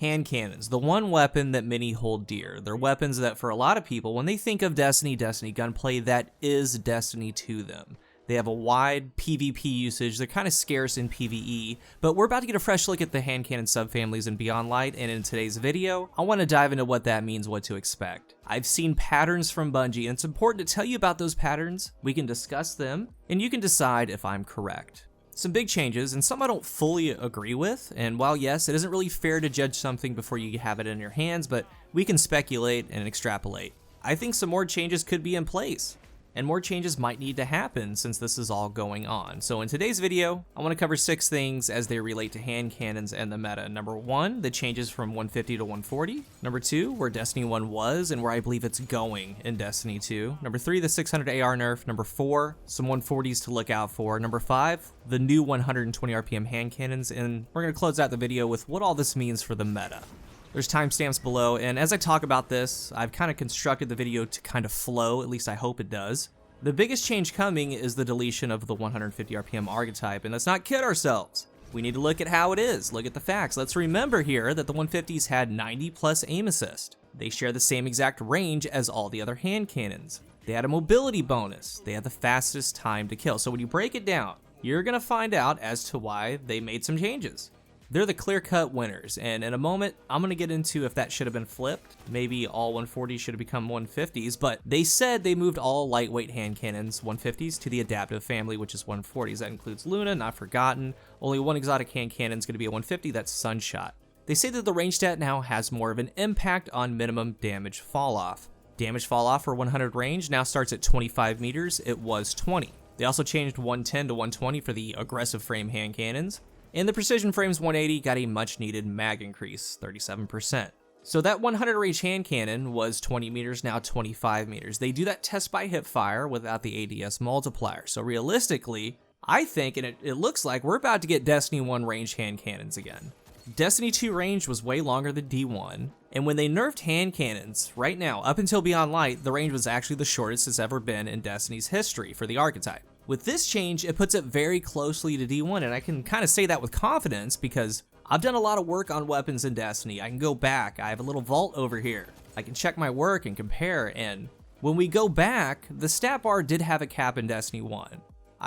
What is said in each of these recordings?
Hand cannons, the one weapon that many hold dear. They're weapons that for a lot of people, when they think of Destiny gunplay, that is Destiny to them. They have a wide PvP usage, they're kind of scarce in PvE, but we're about to get a fresh look at the hand cannon subfamilies in Beyond Light, and in today's video, I want to dive into what that means, what to expect. I've seen patterns from Bungie, and it's important to tell you about those patterns, we can discuss them, and you can decide if I'm correct. Some big changes, and some I don't fully agree with, and while yes, it isn't really fair to judge something before you have it in your hands, but we can speculate and extrapolate. I think some more changes could be in place, and more changes might need to happen since this is all going on. So in today's video, I want to cover 6 things as they relate to hand cannons and the meta. Number 1, the changes from 150 to 140. Number 2, where Destiny 1 was and where I believe it's going in Destiny 2. Number 3, the 600 AR nerf. Number 4, some 140s to look out for. Number 5, the new 120 RPM hand cannons. And we're going to close out the video with what all this means for the meta. There's timestamps below, and as I talk about this, I've kind of constructed the video to kind of flow, at least I hope it does. The biggest change coming is the deletion of the 150 RPM archetype, and let's not kid ourselves. We need to look at how it is, look at the facts. Let's remember here that the 150s had 90 plus aim assist. They share the same exact range as all the other hand cannons. They had a mobility bonus. They had the fastest time to kill. So when you break it down, you're gonna find out as to why they made some changes. They're the clear-cut winners, and in a moment, I'm going to get into if that should have been flipped. Maybe all 140s should have become 150s, but they said they moved all lightweight hand cannons 150s to the adaptive family, which is 140s. That includes Luna, Not Forgotten. Only one exotic hand cannon is going to be a 150, that's Sunshot. They say that the range stat now has more of an impact on minimum damage falloff. Damage falloff for 100 range now starts at 25 meters, it was 20. They also changed 110 to 120 for the aggressive frame hand cannons. And the Precision Frames 180 got a much needed mag increase, 37%. So that 100 range hand cannon was 20 meters, now 25 meters. They do that test by hip fire without the ADS multiplier. So realistically, I think, and it looks like we're about to get Destiny 1 range hand cannons again. Destiny 2 range was way longer than D1, and when they nerfed hand cannons, right now, up until Beyond Light, the range was actually the shortest it's ever been in Destiny's history for the archetype. With this change, it puts it very closely to D1, and I can kind of say that with confidence because I've done a lot of work on weapons in Destiny. I can go back, I have a little vault over here. I can check my work and compare, and when we go back, the stat bar did have a cap in Destiny 1.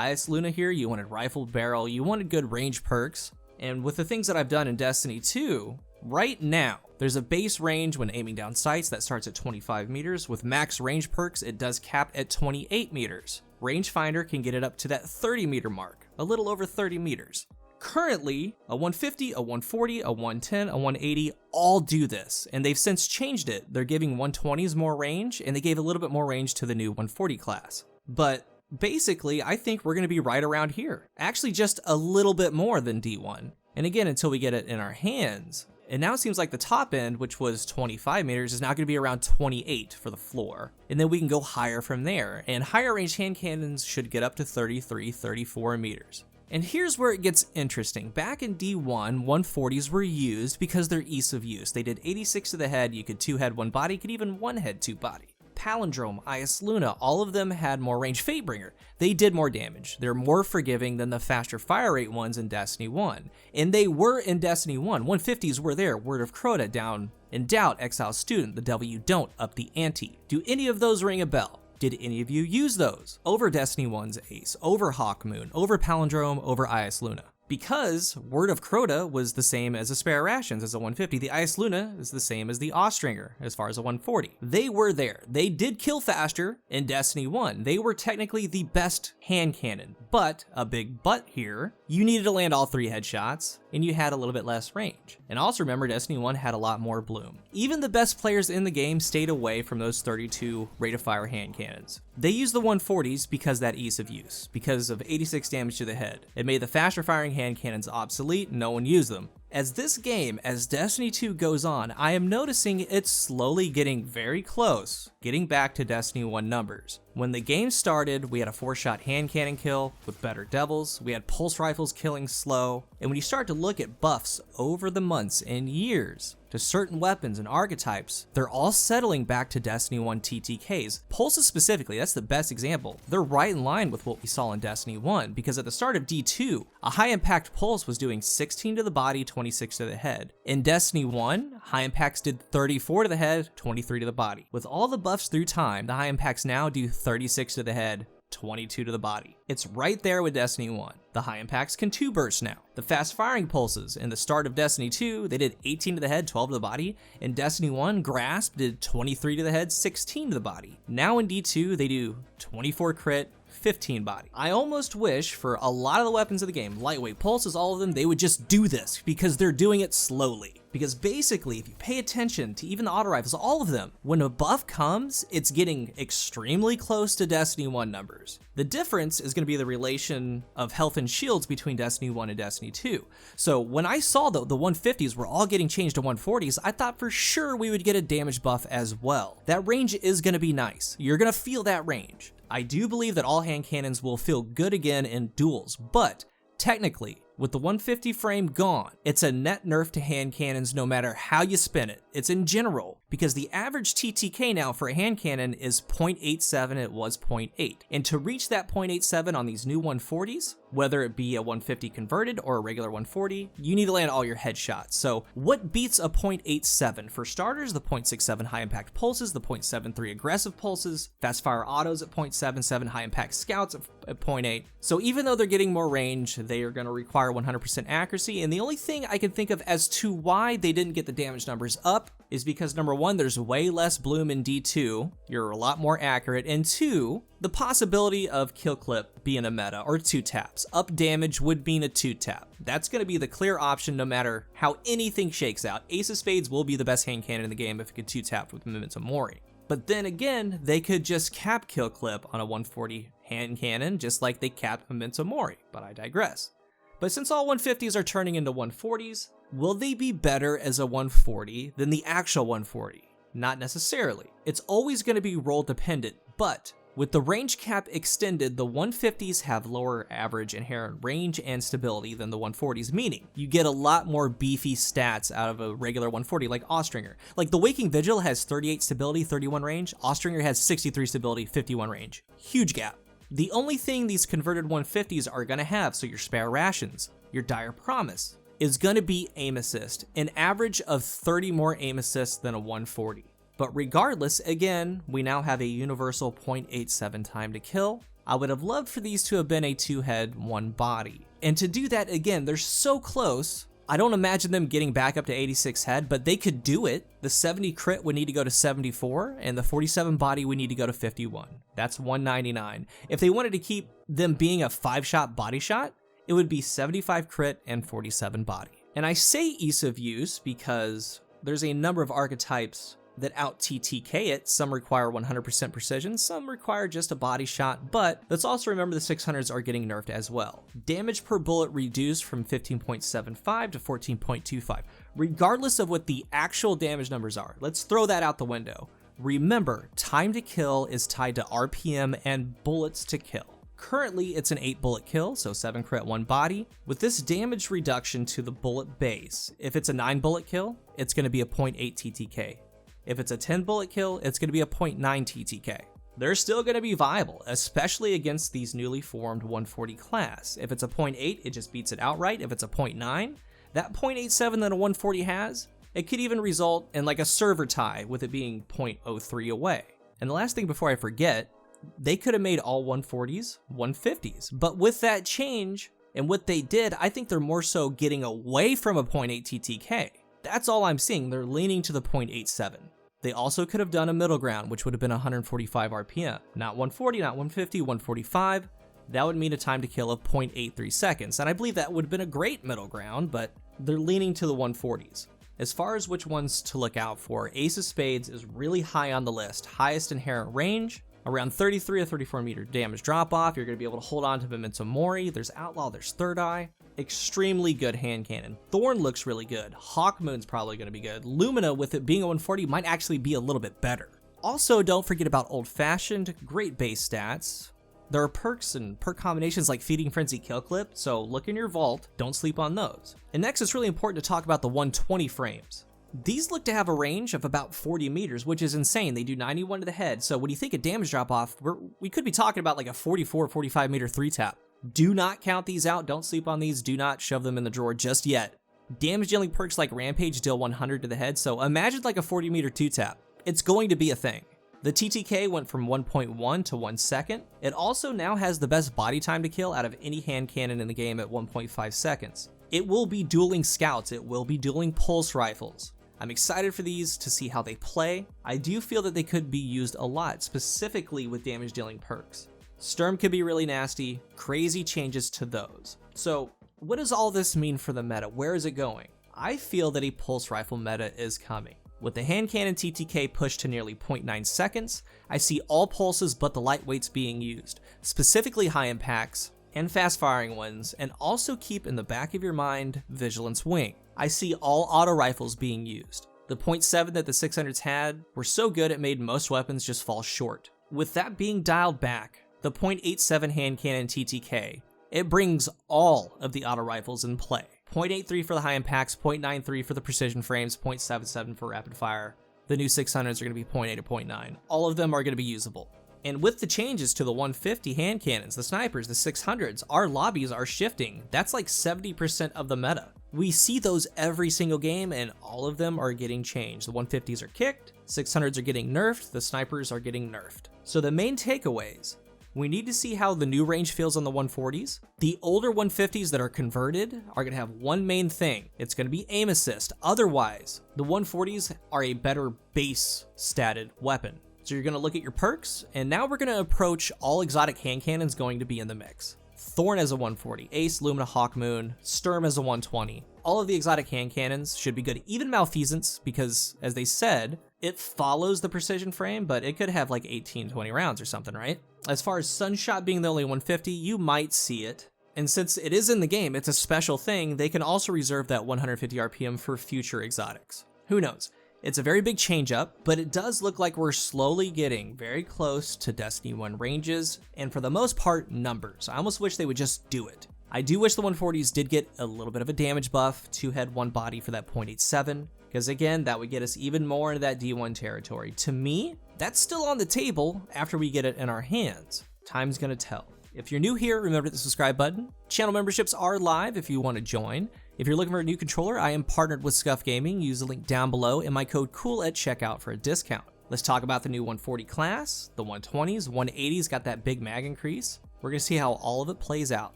IS Luna here, you wanted rifle barrel, you wanted good range perks, and with the things that I've done in Destiny 2, right now, there's a base range when aiming down sights that starts at 25 meters. With max range perks, it does cap at 28 meters. Rangefinder can get it up to that 30 meter mark, a little over 30 meters. Currently, a 150, a 140, a 110, a 180 all do this, and they've since changed it. They're giving 120s more range, and they gave a little bit more range to the new 140 class. But basically, I think we're gonna be right around here. Actually, just a little bit more than D1. And again, until we get it in our hands. And now it seems like the top end, which was 25 meters, is now going to be around 28 for the floor. And then we can go higher from there. And higher range hand cannons should get up to 33, 34 meters. And here's where it gets interesting. Back in D1, 140s were used because they're ease of use. They did 86 to the head, you could 2 head 1 body, could even 1 head 2 body. Palindrome, IS Luna, all of them had more range. Fatebringer, they did more damage. They're more forgiving than the faster fire rate ones in Destiny 1. And they were in Destiny 1. 150s were there. Word of Crota, Down in Doubt, Exile Student, The Devil You Don't, Up the Ante. Do any of those ring a bell? Did any of you use those over Destiny 1's Ace, over Hawkmoon, over Palindrome, over IS Luna? Because Word of Crota was the same as a Spare Rations as a 150, the IS Luna is the same as the Austringer as far as a 140. They were there. They did kill faster in Destiny 1. They were technically the best hand cannon, but a big but here, you needed to land all 3 headshots and you had a little bit less range. And also remember, Destiny 1 had a lot more bloom. Even the best players in the game stayed away from those 32 rate of fire hand cannons. They used the 140s because that ease of use, because of 86 damage to the head. It made the faster firing hand cannons obsolete, no one used them. As this game, as Destiny 2 goes on, I am noticing it's slowly getting very close getting back to Destiny 1 numbers. When the game started, we had a 4-shot hand cannon kill with better devils, we had pulse rifles killing slow, and when you start to look at buffs over the months and years to certain weapons and archetypes, they're all settling back to Destiny 1 TTKs. Pulses specifically, that's the best example. They're right in line with what we saw in Destiny 1, because at the start of D2, a high impact pulse was doing 16 to the body, 26 to the head. In Destiny 1, high impacts did 34 to the head, 23 to the body. With all the buffs through time, the high impacts now do 36 to the head, 22 to the body. It's right there with Destiny 1. The high impacts can 2 burst now. The fast firing pulses in the start of Destiny 2, they did 18 to the head, 12 to the body. In Destiny 1, Grasp did 23 to the head, 16 to the body. Now in D2, they do 24 crit, 15 body. I almost wish for a lot of the weapons of the game, lightweight pulses, all of them, they would just do this because they're doing it slowly. Because basically, if you pay attention to even the auto rifles, all of them, when a buff comes, it's getting extremely close to Destiny 1 numbers. The difference is going to be the relation of health and shields between Destiny 1 and Destiny 2. So when I saw the 150s were all getting changed to 140s, I thought for sure we would get a damage buff as well. That range is going to be nice. You're going to feel that range. I do believe that all hand cannons will feel good again in duels, but technically, with the 150 frame gone, it's a net nerf to hand cannons no matter how you spin it. It's in general, because the average TTK now for a hand cannon is 0.87, it was 0.8. And to reach that 0.87 on these new 140s, whether it be a 150 converted or a regular 140, you need to land all your headshots. So what beats a 0.87? For starters, the 0.67 high impact pulses, the 0.73 aggressive pulses, fast fire autos at 0.77, high impact scouts at 0.8. So even though they're getting more range, they are going to require 100% accuracy, and the only thing I can think of as to why they didn't get the damage numbers up is because number one, there's way less bloom in D2, you're a lot more accurate, and two, the possibility of kill clip being a meta, or 2 taps. Up damage would mean a 2 tap. That's going to be the clear option no matter how anything shakes out. Ace of Spades will be the best hand cannon in the game if it could 2 tap with Memento Mori. But then again, they could just cap kill clip on a 140 hand cannon just like they capped Memento Mori, but I digress. But since all 150s are turning into 140s, will they be better as a 140 than the actual 140? Not necessarily. It's always going to be role dependent, but with the range cap extended, the 150s have lower average inherent range and stability than the 140s, meaning you get a lot more beefy stats out of a regular 140 like Austringer. Like the Waking Vigil has 38 stability, 31 range, Austringer has 63 stability, 51 range. Huge gap. The only thing these converted 150s are going to have, so your spare rations, your dire promise, is going to be aim assist, an average of 30 more aim assists than a 140. But regardless, again, we now have a universal 0.87 time to kill. I would have loved for these to have been a 2-head, 1 body. And to do that, again, they're so close, I don't imagine them getting back up to 86 head, but they could do it. The 70 crit would need to go to 74, and the 47 body would need to go to 51. That's 199. If they wanted to keep them being a 5-shot body shot, it would be 75 crit and 47 body. And I say ease of use because there's a number of archetypes that out TTK it. Some require 100% precision, some require just a body shot, but let's also remember the 600s are getting nerfed as well. Damage per bullet reduced from 15.75 to 14.25. Regardless of what the actual damage numbers are, let's throw that out the window. Remember, time to kill is tied to RPM and bullets to kill. Currently, it's an 8 bullet kill, so 7 crit, 1 body. With this damage reduction to the bullet base, if it's a 9 bullet kill, it's going to be a 0.8 TTK. If it's a 10 bullet kill, it's going to be a 0.9 TTK. They're still going to be viable, especially against these newly formed 140 class. If it's a 0.8, it just beats it outright. If it's a 0.9, that 0.87 that a 140 has, it could even result in like a server tie with it being 0.03 away. And the last thing before I forget, they could have made all 140s 150s. But with that change and what they did, I think they're more so getting away from a 0.8 TTK. That's all I'm seeing. They're leaning to the 0.87. They also could have done a middle ground, which would have been 145 RPM. Not 140, not 150, 145. That would mean a time to kill of 0.83 seconds. And I believe that would have been a great middle ground, but they're leaning to the 140s. As far as which ones to look out for, Ace of Spades is really high on the list. Highest inherent range, around 33 or 34 meter damage drop off. You're going to be able to hold on to Memento Mori. There's Outlaw, there's Third Eye. Extremely good hand cannon. Thorn looks really good. Hawk Moon's probably going to be good. Lumina, with it being a 140, might actually be a little bit better. Also, don't forget about old-fashioned, great base stats. There are perks and perk combinations like Feeding Frenzy Kill Clip, so look in your vault, don't sleep on those. And next, it's really important to talk about the 120 frames. These look to have a range of about 40 meters, which is insane. They do 91 to the head, so when you think of damage drop-off, we could be talking about like a 44, 45 meter 3-tap. Do not count these out, don't sleep on these, do not shove them in the drawer just yet. Damage dealing perks like Rampage deal 100 to the head, so imagine like a 40 meter 2-tap. It's going to be a thing. The TTK went from 1.1 to 1 second. It also now has the best body time to kill out of any hand cannon in the game at 1.5 seconds. It will be dueling scouts, it will be dueling pulse rifles. I'm excited for these to see how they play. I do feel that they could be used a lot, specifically with damage dealing perks. Sturm could be really nasty, crazy changes to those. So what does all this mean for the meta? Where is it going? I feel that a pulse rifle meta is coming. With the hand cannon TTK pushed to nearly 0.9 seconds, I see all pulses but the lightweights being used, specifically high impacts and fast firing ones, and also keep in the back of your mind Vigilance Wing. I see all auto rifles being used. The 0.7 that the 600s had were so good it made most weapons just fall short. With that being dialed back, the 0.87 hand cannon TTK, it brings all of the auto rifles in play. 0.83 for the high impacts, 0.93 for the precision frames, 0.77 for rapid fire. The new 600s are going to be 0.8 to 0.9. All of them are going to be usable. And with the changes to the 150 hand cannons, the snipers, the 600s, our lobbies are shifting. That's like 70% of the meta. We see those every single game and all of them are getting changed. The 150s are kicked, 600s are getting nerfed, the snipers are getting nerfed. So the main takeaways: we need to see how the new range feels on the 140s. The older 150s that are converted are going to have one main thing. It's going to be aim assist. Otherwise, the 140s are a better base statted weapon. So you're going to look at your perks, and now we're going to approach all exotic hand cannons going to be in the mix. Thorn as a 140, Ace, Lumina, Hawkmoon, Sturm as a 120. All of the exotic hand cannons should be good. Even Malfeasance, because as they said, it follows the precision frame, but it could have like 18, 20 rounds or something, right? As far as Sunshot being the only 150, you might see it. And since it is in the game, it's a special thing, they can also reserve that 150 RPM for future exotics. Who knows? It's a very big change up, but it does look like we're slowly getting very close to Destiny 1 ranges, and for the most part, numbers. I almost wish they would just do it. I do wish the 140s did get a little bit of a damage buff, 2 head, 1 body for that 0.87, because again, that would get us even more into that D1 territory. To me, that's still on the table after we get it in our hands. Time's gonna tell. If you're new here, remember to hit the subscribe button. Channel memberships are live if you want to join. If you're looking for a new controller, I am partnered with Scuff Gaming. Use the link down below and my code COOL at checkout for a discount. Let's talk about the new 140 class, the 120s, 180s got that big mag increase. We're going to see how all of it plays out.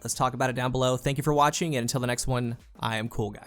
Let's talk about it down below. Thank you for watching, and until the next one, I am CoolGuy.